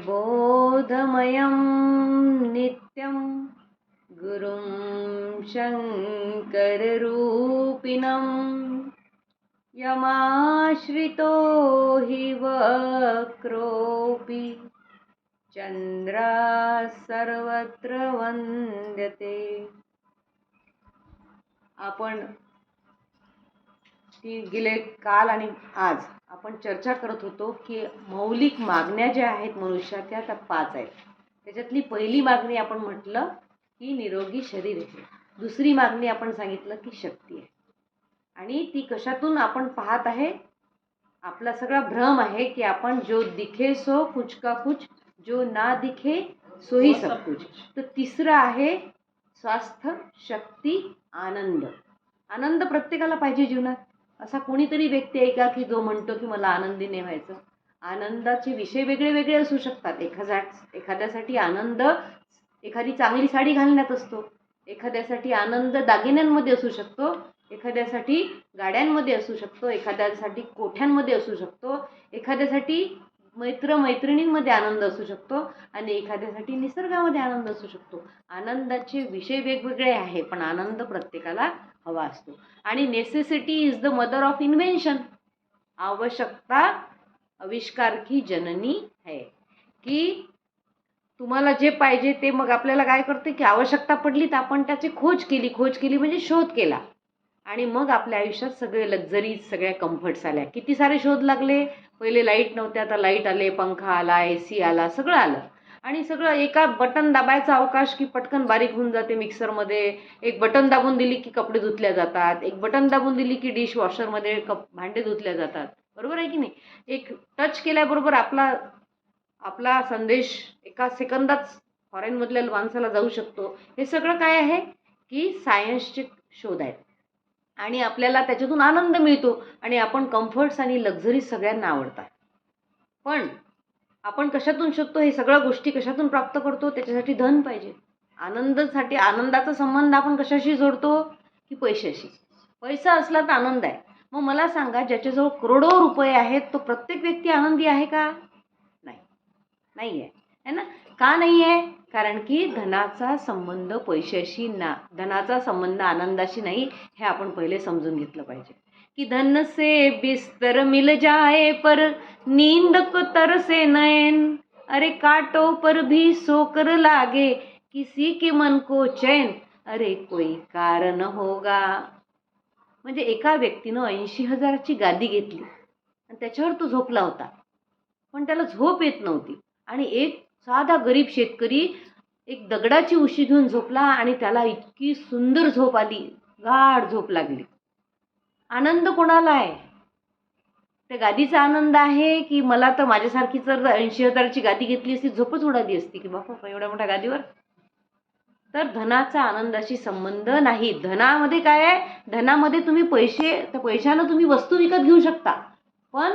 बोधमयं नित्यं गुरुं शङ्कररूपिणं यमाश्रितो हि वक्रोऽपि चंद्राः सर्वत्र वंद्यते. आपण गेले काल आणि आज आपण चर्चा करत होतो की मौलिक मागण्या ज्या आहेत मनुष्याच्या त्या 5 आहेत. त्याच्यातली पहिली मागणी आपण म्हटलं की निरोगी शरीर आहे. दुसरी मागणी आपण सांगितलं की शक्ती आहे. आणि ती कशातून आपण पाहत आहे? आपला सगळा भ्रम आहे की आपण जो दिखे सो कुछ का कुछ, जो ना दिखे सो ही सब कुछ. तर तिसरं आहे स्वास्थ्य, शक्ती, आनंद. आनंद प्रत्येकाला पाहिजे जीवनात. असा कोणीतरी व्यक्ती आहे का की जो म्हणतो की मला आनंदी नाही व्हायचं? आनंदाचे विषय वेगळे वेगळे असू शकतात. एखाद्यासाठी आनंद एखादी चांगली साडी घालण्यात असतो, एखाद्यासाठी आनंद दागिन्यांमध्ये असू शकतो, एखाद्यासाठी गाड्यांमध्ये असू शकतो, एखाद्यासाठी कोठ्यांमध्ये असू शकतो, एखाद्यासाठी मैत्रिणींमध्ये आनंद असू शकतो आणि एखाद्यासाठी निसर्गामध्ये आनंद असू शकतो. आनंदाचे विषय वेगवेगळे आहे, पण आनंद प्रत्येकाला हवा असतो. आणि necessity is the mother of invention. आवश्यकता आविष्कार की जननी है. की तुम्हाला जे पाहिजे ते मग आपल्याला काय करते की आवश्यकता पडली तर आपण त्याची खोज केली म्हणजे शोध केला. आणि मग आपल्या आयुष्यात सगळे लक्झरीज, सगळ्या कम्फर्ट्स आल्या. किती सारे शोध लागले. पहिले लाईट नव्हत्या, आता लाईट आले, पंखा आला, AC आला, सगळं आलं. आणि सगळं एका बटन दाबायचा अवकाश की पटकन बारीक होऊन जाते मिक्सरमध्ये. एक बटन दाबून दिली की कपडे धुतल्या जातात. एक बटन दाबून दिली की डिश वॉशरमध्ये भांडे धुतल्या जातात. बरोबर आहे की नाही? एक टच केल्याबरोबर आपला संदेश एका सेकंदात फॉरेनमधल्या माणसाला जाऊ शकतो. हे सगळं काय आहे की सायन्सचे शोध आहेत. आणि आपल्याला त्याच्यातून आनंद मिळतो आणि आपण कम्फर्ट्स आणि लक्झरीज सगळ्यांना आवडतात. पण आपण कशातून शोधतो? हे सगळ्या गोष्टी कशातून प्राप्त करतो? त्याच्यासाठी धन पाहिजे. आनंदाचा संबंध आपण कशाशी जोडतो? की पैशाशी. पैसा असला तर आनंद आहे. मग मला सांगा, ज्याच्याजवळ करोडो रुपये आहेत तो प्रत्येक व्यक्ती आनंदी आहे का? नाही आहे, है ना? का नाही आहे? कारण की धनाचा संबंध पैशाशी धनाचा संबंध आनंदाशी नाही. हे आपण पहिले समजून घेतलं पाहिजे की धन से बिस्तर मिल जाए पर नींद को तरसे नैन, अरे कांटों पर भी सोकर लागे किसी के मन को चैन, अरे कोई कारण होगा. म्हणजे एका व्यक्तीनं 80,000ची गादी घेतली आणि त्याच्यावर तो झोपला होता, पण त्याला झोप येत नव्हती. आणि एक साधा गरीब शेतकरी एक दगडाची उशी घेऊन झोपला आणि त्याला इतकी सुंदर झोप आली, गाढ झोप लागली. आनंद कोणाला आहे? त्या गादीचा आनंद आहे की मला तर माझ्यासारखी जर 80,000ची गादी घेतली असती झोपच उडाली असती की बापा एवढ्या मोठ्या गादीवर. तर धनाचा आनंदाशी संबंध नाही. धनामध्ये काय आहे? धनामध्ये तुम्ही त्या पैशानं तुम्ही वस्तू विकत घेऊ शकता, पण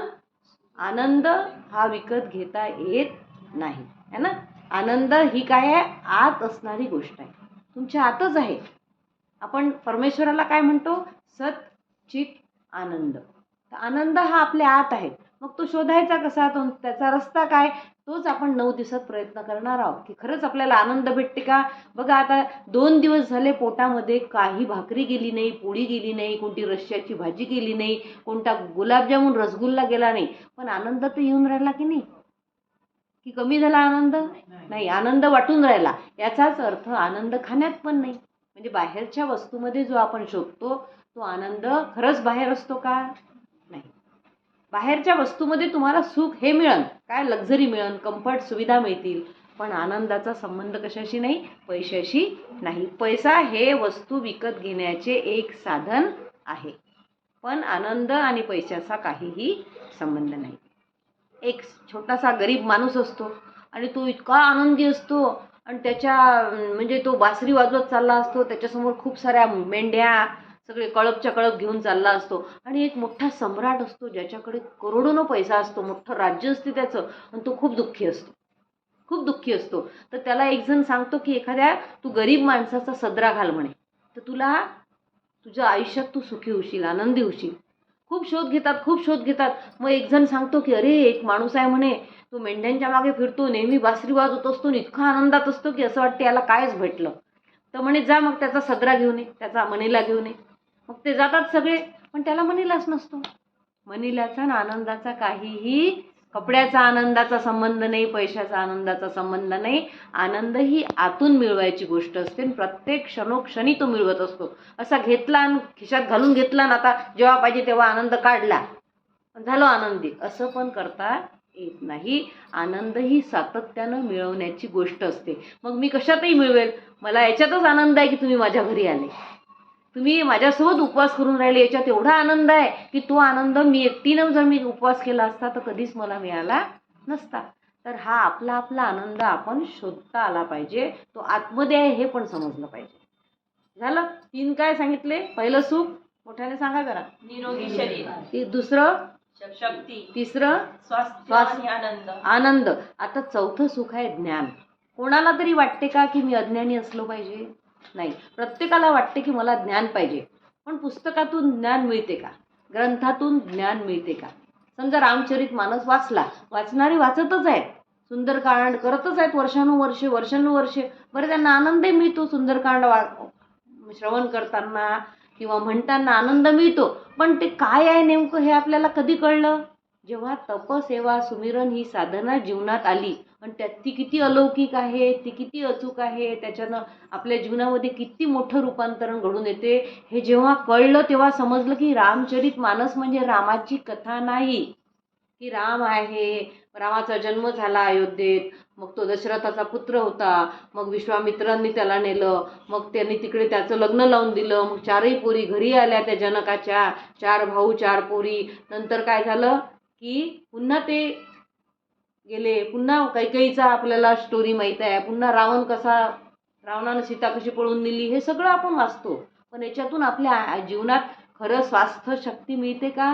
आनंद हा विकत घेता येत नाही, है ना? आनंद ही काय आहे? आत असणारी गोष्ट आहे, तुमच्या आतच आहे. आपण परमेश्वराला काय म्हणतो? सत चित आनंद. तर आनंद हा आपल्या आत आहे. मग तो शोधायचा कसा? त्याचा रस्ता काय? तोच आपण 9 दिवसात प्रयत्न करणार आहोत की खरंच आपल्याला आनंद भेटते का. बघा, आता 2 दिवस झाले पोटामध्ये काही भाकरी गेली नाही, पोळी गेली नाही, कोणती रश्श्याची भाजी गेली नाही, कोणता गुलाबजामुन रसगुल्ला गेला नाही, पण आनंद तर येऊन राहिला की नाही? की कमी झाला आनंद? नाही, आनंद वाटून राहिला. याचाच अर्थ आनंद खाण्यात पण नाही. म्हणजे बाहेरच्या वस्तूमध्ये जो आपण शोधतो तो आनंद खरंच बाहेर असतो का? नाही. बाहेरच्या वस्तूमध्ये तुम्हाला सुख हे मिळेल, काय लक्झरी मिळेल, कम्फर्ट, सुविधा मिळतील, पण आनंदाचा संबंध कशाशी नाही? पैशाशी नाही. पैसा हे वस्तू विकत घेण्याचे एक साधन आहे, पण आनंद आणि पैशाचा काहीही संबंध नाही. एक छोटासा गरीब माणूस असतो आणि तो इतका आनंदी असतो आणि म्हणजे तो बासरी वाजवत चालला असतो, त्याच्यासमोर खूप साऱ्या मेंढ्या, सगळे कळपच्या कळप घेऊन चालला असतो. आणि एक मोठा सम्राट असतो ज्याच्याकडे करोडोनं पैसा असतो, मोठं राज्य असते त्याचं, आणि तो खूप दुःखी असतो. तर त्याला एक जण सांगतो की तू गरीब माणसाचा सदरा घाल म्हणे, तर तुझ्या आयुष्यात तू सुखी होशील, आनंदी होशील. खूप शोध घेतात. मग एक जण सांगतो की अरे एक माणूस आहे म्हणे, तो मेंढ्यांच्या मागे फिरतो, नेहमी बासरी वाजवत असतो आणि इतका आनंदात असतो की असं वाटतं याला कायच भेटलं. तर म्हणे जा मग त्याचा सदरा घेऊन ये, त्याचा मणीला घेऊन ये. मग ते जातात सगळे, पण त्याला मणीलाच नसतो. मणील्याचा आणि आनंदाचा काहीही कपड्याचा आनंदाचा संबंध नाही, पैशाचा आनंदाचा संबंध नाही. आनंद ही आतून मिळवायची गोष्ट असते आणि प्रत्येक क्षणोक्षणी तो मिळवत असतो. असा घेतला आणि खिशात घालून घेतला आणि आता जेव्हा पाहिजे तेव्हा आनंद काढला, झालो आनंदी, असं पण करता येत नाही. आनंद ही सातत्यानं मिळवण्याची गोष्ट असते. मग मी कशातही मिळवेल, मला याच्यातच आनंद आहे की तुम्ही माझ्या घरी आले, तुम्ही माझ्यासोबत उपवास करून राहिले, याच्यात एवढा आनंद आहे की तो आनंद मी एकटीनं जर मी उपवास केला असता तर कधीच मला मिळाला नसता. तर हा आपला आपला आनंद आपण शोधता आला पाहिजे, तो आतमध्ये आहे हे पण समजलं पाहिजे. झालं. 3 काय सांगितले? पहिलं सुख, मोठ्याने सांगा जरा. निरोगी शरीर, दुसरं शक्ती, तिसरं स्वास्थ्य आणि आनंद. आनंद. आता चौथं सुख आहे ज्ञान. कोणाला तरी वाटते का की मी अज्ञानी असलो पाहिजे? नाही. प्रत्येकाला वाटते की मला ज्ञान पाहिजे. पण पुस्तकातून ज्ञान मिळते का? ग्रंथातून ज्ञान मिळते का? समजा रामचरितमानस वाचला, वाचणारे वाचतच आहेत, सुंदरकांड करतच आहेत वर्षानुवर्षे वर्षानुवर्षे. बरं, त्यांना आनंदही मिळतो सुंदरकांड श्रवण करताना किंवा म्हणताना आनंद मिळतो. पण ते काय आहे नेमकं हे आपल्याला कधी कळलं? जेव्हा तपसेवा सुमिरन ही साधना जीवनात आली आणि त्यात ती किती अलौकिक आहे, ती किती अचूक आहे, त्याच्यानं आपल्या जीवनामध्ये किती मोठं रूपांतरण घडून येते, हे जेव्हा कळलं तेव्हा समजलं की रामचरितमानस म्हणजे रामाची कथा नाही, की राम आहे, रामाचा जन्म झाला अयोध्येत, मग तो दशरथाचा पुत्र होता, मग विश्वामित्रांनी त्याला नेलं, मग त्यांनी तिकडे त्याचं लग्न लावून दिलं, मग 4ही पोरी घरी आल्या त्या जनकाच्या, 4 भाऊ 4 पोरी. नंतर काय झालं की पुन्हा ते गेले, पुन्हा कैकेयीचा आपल्याला स्टोरी माहीत आहे, पुन्हा रावणानं सीता कशी पळून नेली, हे सगळं आपण वाचतो. पण याच्यातून आपल्या जीवनात खरं स्वास्थ्य शक्ती मिळते का?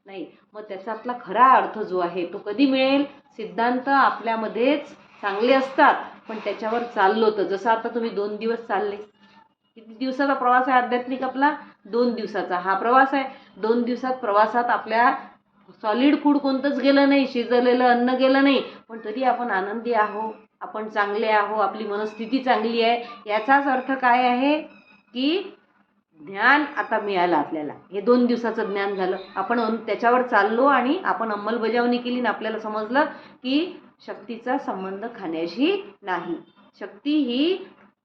नाही. मग त्याच्यातला खरा अर्थ जो आहे तो कधी मिळेल? सिद्धांत आपल्यामध्येच चांगले असतात, पण त्याच्यावर चाललो तर, जसं आता तुम्ही 2 दिवस चालले, किती दिवसाचा प्रवास आहे आध्यात्मिक आपला? 2 दिवसाचा हा प्रवास आहे. 2 दिवसात प्रवासात आपल्या सॉलिड फूड कोणतंच गेलं नाही, शिजवलेलं अन्न गेलं नाही, पण तरी आपण आनंदी आहो, आपण चांगले आहो, आपली मनस्थिती चांगली आहे. याचाच अर्थ काय आहे की ज्ञान आता मिळालं आपल्याला. हे 2 दिवसाचं ज्ञान झालं, आपण त्याच्यावर चाललो आणि आपण अंमलबजावणी केली आणि आपल्याला समजलं की शक्तीचा संबंध खाण्याशी नाही. शक्ती ही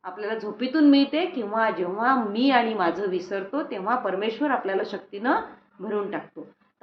आपल्याला झोपेतून मिळते किंवा जेव्हा मी आणि माझं विसरतो तेव्हा परमेश्वर आपल्याला शक्तीनं भरून टाकतो.